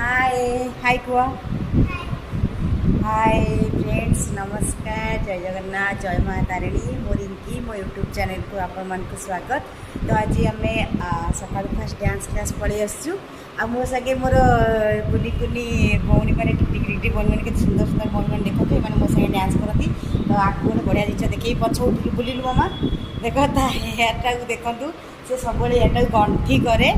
हाय हाय कुआ hi friends नमस्कार जय जगन्नाथ जय माँ तारिणी मोर इनकी मो यूट्यूब चैनल को आपण मान स्वागत। तो आज आम सका फास्ट डांस क्लास पलि आसु मो सागे मोर कुनी कुनी भौणी मैंने टिकटी टिकटी भौणी मैंने केते सुंदर सुंदर भौणी मैंने देखते ये मो सागे डांस करती। तो आपको गोटे बढ़िया जिन देखिए पछ उठ बुलू मामा देख हेयरटा को देखूँ से सब हेयरटा गंठी कै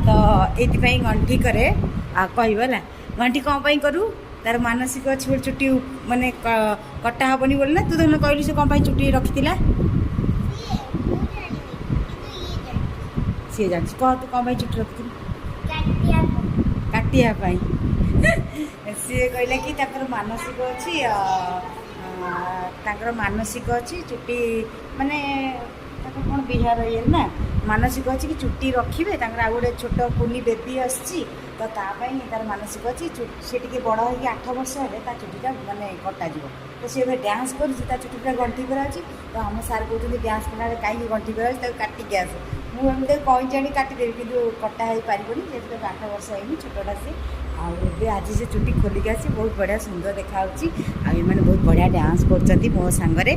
तो ये गंठी कै कहला गंठी कौन पर करूँ तार मानसिक अच्छी चुट्टी माने कटा हेनी बोली ना तू तो कहलु से कौन चुट्टी रखी सी जान कह तू कौन चुट्टी रखी काटिया सी कहला कि मानसिक अच्छी मानसिक अच्छी चुट्टी माने कौन बिहार ये ना मानसिक अच्छी कि चुट्टी रखिए आ गोटे छोट कुनी बेबी आसी तो तापाई तार मानसिक अच्छी सी टी बड़ हो 8 वर्ष है चुट्टा माने कटा तो सी डांस कर चुट्टा गंठी कराची। तो आम सार कहते डांस कला कहीं गंठी कराची काटिक आस मुझे कहीं जाणी काटिदेवी कि कटा हो पारन जेहतु 8 वर्ष है छोटा सी आज से चुट्टी खोलिक आसी बहुत बढ़िया सुंदर देखा मैंने बहुत बढ़िया डांस कर मो सांगरे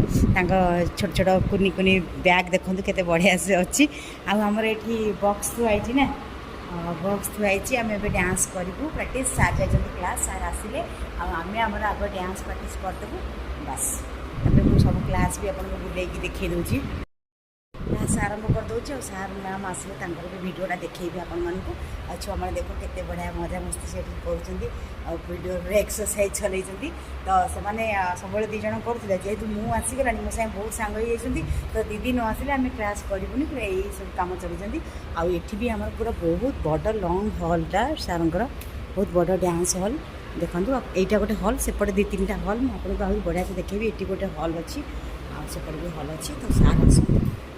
छोट छोट कुनी कुनी बैग देखो केते बढ़िया से अच्छी आमर ये बॉक्स थुआई ना बॉक्स थुआई आम ए डांस करूँ प्राक्ट सार जाइए क्लास सार आसिले आम आग डांस प्राक्ट करदेबू बास मुझे सब क्लास भी आपको बुलेकी देखी दूसरी क्लास आरंभ कर दूसरी और सार मैम आसिले भी भिडियोटा देखी आपण मानक छुआ मैंने देखो केते बढ़िया मजा मस्ती से करो एक्सरसाइज चलती तो से सब दीज करुले जेहेतु मुझे आसीगला मो सागे बहुत सांग हो तो दीदी न आसिले आम क्लास करूनी पूरा यही सब कम चलती आठ भी आम पूरा बहुत बड़ लंग हल्टा सारंकर बहुत बड़ डांस हल देखो यहाँ गोटे हल सेपटे 2-3टा हल मुझे आज बढ़िया से देखेबी ये गोटे हल अच्छी सेपटे भी हल अच्छी तो सार आस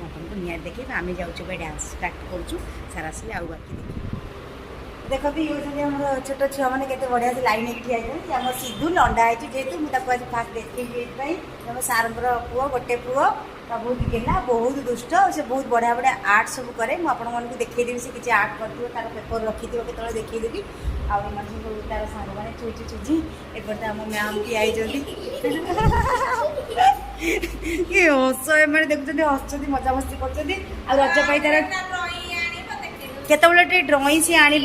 आपको निहार देखे आम जाऊँ डांस स्टार्ट करूँ सार आसिले आउ बाकी देखो ये हमारे छोट छुआ मैंने केते बढ़िया से लाइन ठिया आम सिद्धू लंडा है जेहेतु मुझे आज फास्ट देखी आम सार पुओ गोटे पुओ बहुत गेला बहुत दुष्ट से बहुत बढ़िया बढ़िया आर्ट सब कै मुझे देखईदेवी से किसी आर्ट कर तार पेपर रखी के देखईदेवी आउ तार सांग मैंने चुची चुची एपटे आम मैम की आई हस मैंने देखुं हस मजा मस्ती कर रजपाई तार केतबले ड्रॉइंग सी आना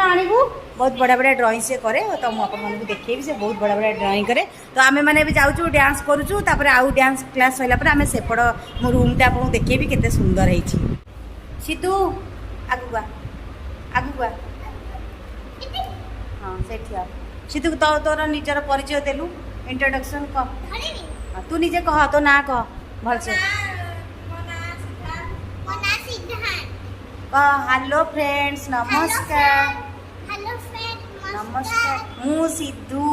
आणबू बहुत बढ़िया बढ़िया ड्रॉइंग से करे तो मुझे देखेबी से बहुत बढ़िया बढ़िया ड्रॉइंग करे। तो आम मैंने भी जाऊँ डांस करूँ आउ डांस क्लास सरला आम सेपट मो रूम टा आपको देखेबी केते सुंदर है सिद्धू आगुआ आगुआ हाँ से सिद्धू तो तोर निजर परिचय देलु इंट्रोडक्शन कह तू निजे कह तो ना कह भलसे हेलो फ्रेंड्स नमस्कार हेलो फ्रेंड नमस्कार मु सिद्धू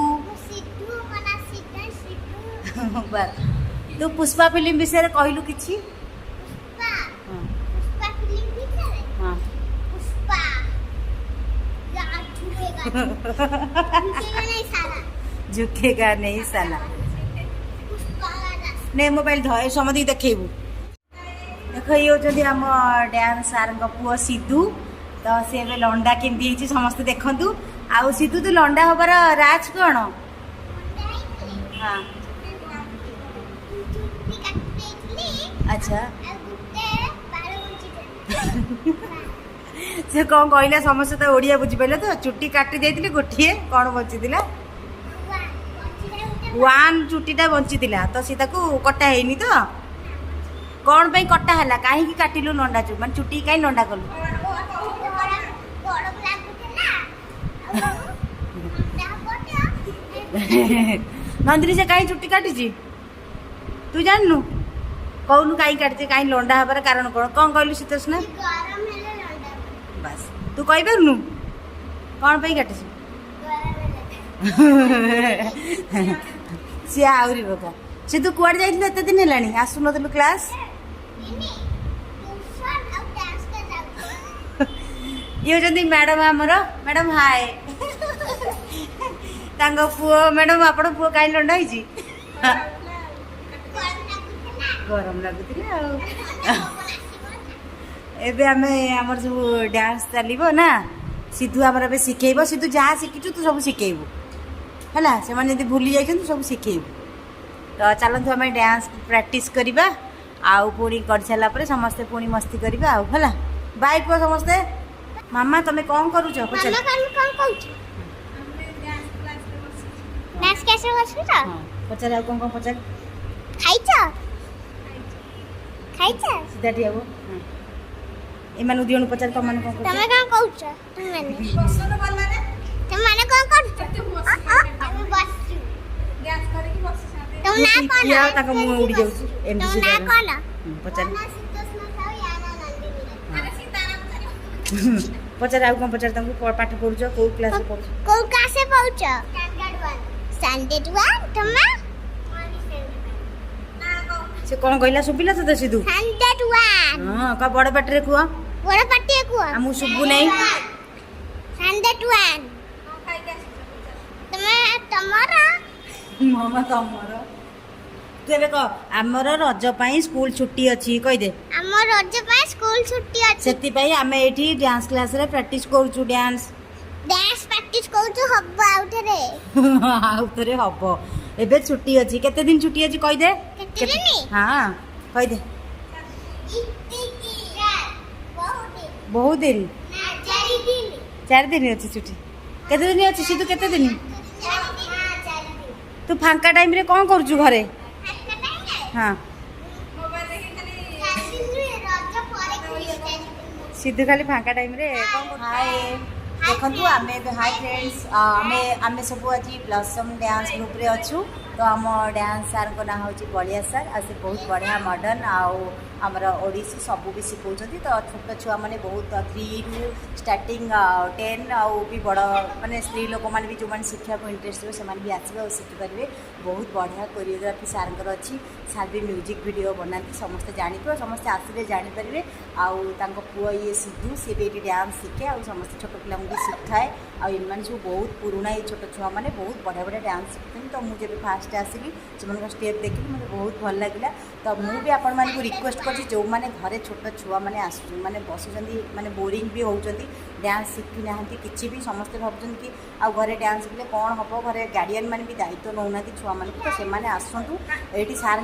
बस तू पुष्पा फिल्म विषय कहलु किछि पुष्पा फिल्म विषय हां पुष्पा झुकेगा नहीं साला पुष्पा नहीं मोबाइल धय समझ देखेबू देखो ये होती आम डांस सार पुओ सिद्धू तो सी ए लंडा केमती समस्त देखु आउ सिद्धू तू लंडा हबार राज कौन हाँ अच्छा से कौन कहला समस्त तो ओडिया बुझीपारे तो चुट्टी काटी देती गोटे कौन बची वन चुट्टीटा बची तो सी कटा है तो कौन पे कटा है कहीं काटिलु लंडा चु मान चुट्टी कहीं लंडा कलु नंदिनी से कहीं चुट्टी काटी तू जाननु कहूनु कहीं काटी कहीं लंडा हबार कारण कौन कहलु शीतोष्णा बस तू कही पारनु कौन पे काटी सी आहरी बका से तू कुआड़ जाइलु एते दिन हेलानी आसु नथलु क्लास ये होती मैडम आमर मैडम हाय पुओ मैडम आप पुओ कहीं लंडा हो गरम लगुला एबे आमे हमर सब डांस चलिबो ना सिद्धू आमर ए शिखेब सिद्धू जहाँ शिखिचु तू सब शिखेबू है से भूली जाइए सब शिखेबू तो चलतु आम डांस प्रैक्टिस करवा आउ पुणी कर सारा पर समस्ते पुणी मस्ती करवा आउ है बाय कह समस्ते मामा तुम कौन करुच पचार आउ कौन पचार सीधा ठी हम एमान दिजन पचार तुम मैंने कौन मुँह उड़ी जाऊँ पचार पचार आउ कौन पचार तुमको पाठ पढ़ुच कौ क्लास पढ़ुच से कौन कहला शुभिला तो सिद्धू हाँ का बड़ पाटे कुह आम शुभु नहीं मामा तमर तेरे कह आमर रज पाई स्कूल छुट्टी अच्छी कहीदे स्कूल छुट्टी अछि सेति पाई आमे एठी डांस क्लास रे प्रैक्टिस करूछु डांस प्रैक्टिस करूछु हब्बा आउथरे हबो एबे छुट्टी अछि केते दिन छुट्टी अछि कहि दे केते दिन हां कहि दे बहुत दिन 4 दिन अछि छुट्टी केते दिन अछि सिद्धू केते दिन तू फांका टाइम रे कोन करूछु घरे हां सिद्धू खाली फांका टाइम रे हाय देखंतु आमे हाय फ्रेंड्स आमे सब आज ब्लॉसम डांस ग्रुप रे अच्छू तो आम डांस सार को ना होची बलिया सर आ से बहुत बढ़िया मॉडर्न आउ आमर ओडिसी सब भी सिखाउछ तो छोट छुआ माने बहुत 3 रु स्टार्टिंग 10 आउ भी बड़ माने स्त्री लोक माने भी जो माने शिक्षा को इंटरेस्ट हो से माने भी आसीबे और शिखि परिबे बहुत बढ़िया कोरियोग्राफी सारंकर अच्छी सार भी म्यूजिक वीडियो बनाती समस्त जानी तो समस्त आसीबे जानी परिबे आउ तांको पुओ ये सिद्धू से भी डांस शिखे और समस्त छोट पिला भी शिखाए आ इन सब बहुत पुराना ये छोट छुआ माने बहुत बढ़िया बढ़िया डांस शिखुछन तो मुझे फास्ट आसिली से स्टेप देखी मुझे बहुत भल लगे तो मुझे आपण मानक रिक्वेस्ट कर जो मैंने घरे छोट छुआ मैंने आस मैंने बसुँच मैंने बोरिंग भी होती डांस शिखी ना कि भी समस्ते भावुँ कि आ घरे डांस शिखले कौन हम घरे गार्डियन मैंने भी दायित्व नौना छुआ मान तो से आसतु ये सार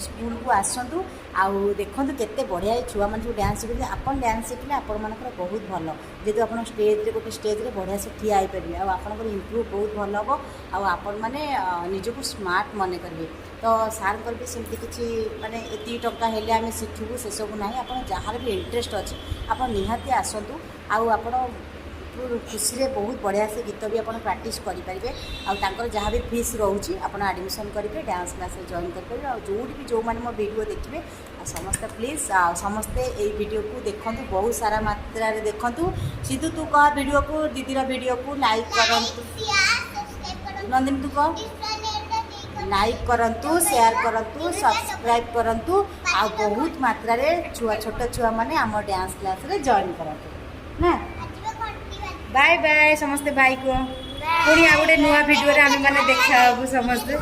स्कूल को आसतु आउ देखो केते बढ़िया छुआ मान सब डांस शिखते आप डांस शिखले आपर बहुत भल जेहतु आप स्टेज गोटे स्टेज रे बढ़िया से ठिया हो पारे आपर इम्प्रूव बहुत भल हम आपण मैंने निजक स्मार्ट मन करेंगे तो सार भी सेमती किसी माने एति टंका हेले आम शिखू से सब ना आप जहाँ भी इंटरेस्ट अच्छे आप निहाती आसतु आपण खुशी रे बहुत बढ़िया से गीत भी आप प्रैक्टिस करेंगे आर जहाँ भी फीस रोचे आप एडमिशन करेंगे डांस क्लास जॉइन करेंगे और जो भी जो मैंने मो वीडियो देखिए समस्ते प्लीज समस्ते ये वीडियो को देखु बहुत सारा मात्रा रे देखु सिद्धू तू कह वीडियो को दीदी वीडियो को लाइक करूँ नंदिनी तू कह लाइक करंतु शेयर करंतु सब्सक्राइब करंतु आ बहुत मात्रा रे छुआ छोट छुआ माने आम डांस क्लास रे जॉइन करंतु ना बाय बाय समस्ते बाय को पुणी आ गोटे नुआ वीडियो रे आमे माने देखा समस्ते